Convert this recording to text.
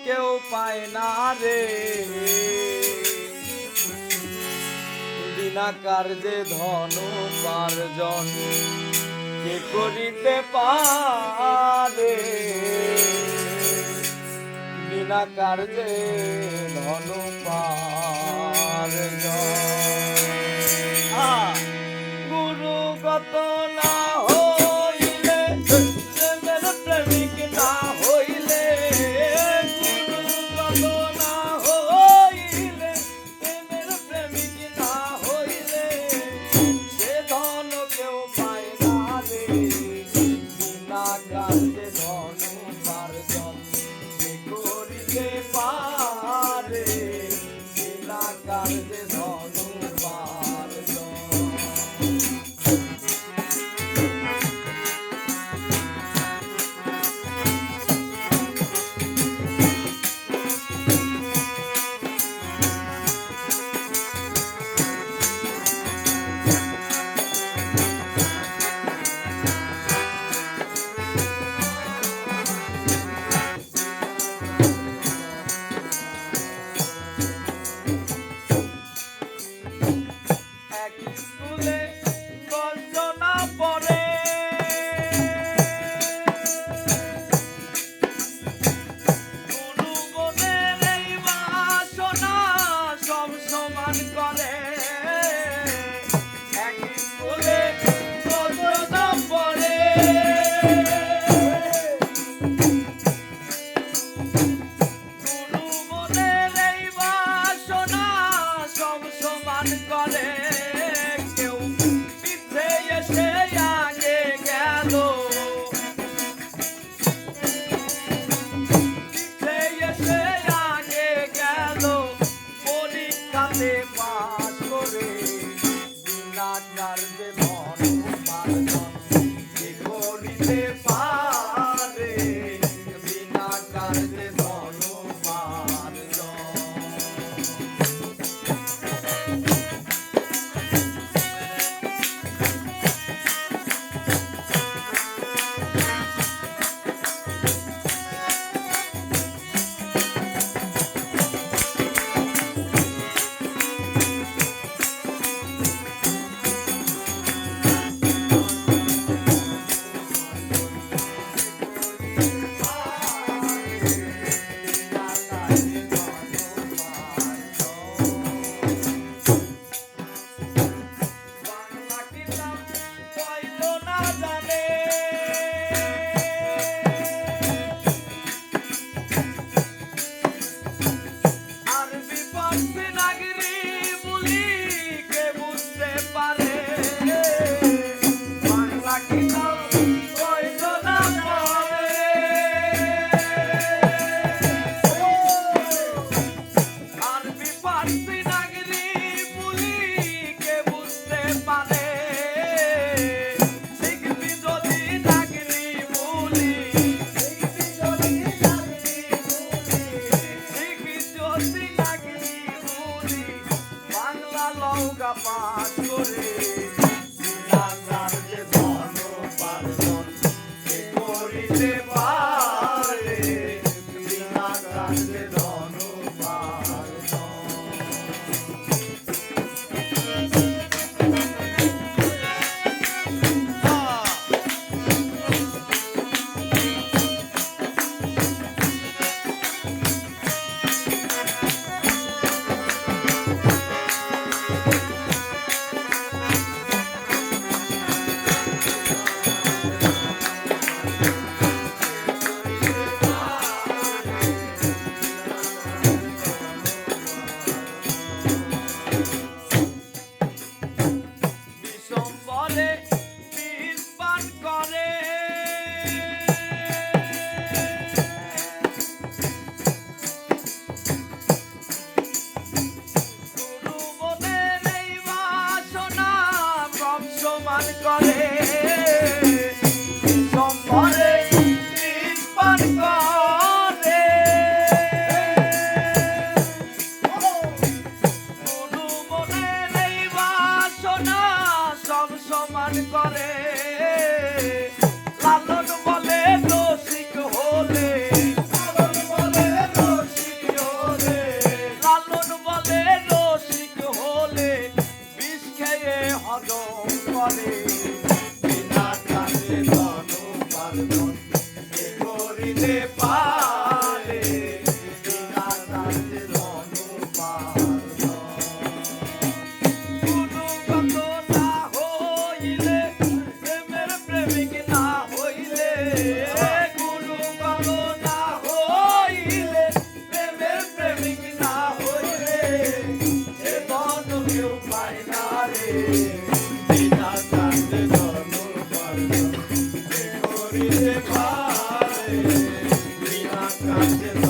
কেউ পায় না রে, বিনা কার্যে ধন উপার্জন কে করিতে পারে, বিনা কার্যে ধন উপার্জন। গুরুগত না হইলে প্রেমের প্রেমিক না হইলে, গুরুগত না হইলে প্রেমের প্রেমিক না হইলে সে ধন কেউ পায় না রে, বিনা কার্যে ধন উপার্জন কে করিতে পারে, বিনা কার্যে ধন উপার্জন। গুরু ভালো না হইলে প্রেমের প্রেমিক না হইলে সে ধন কেউ পায় না রে বিনা কান্দে ধন পায় না করিতে পারে বিনা কান্দে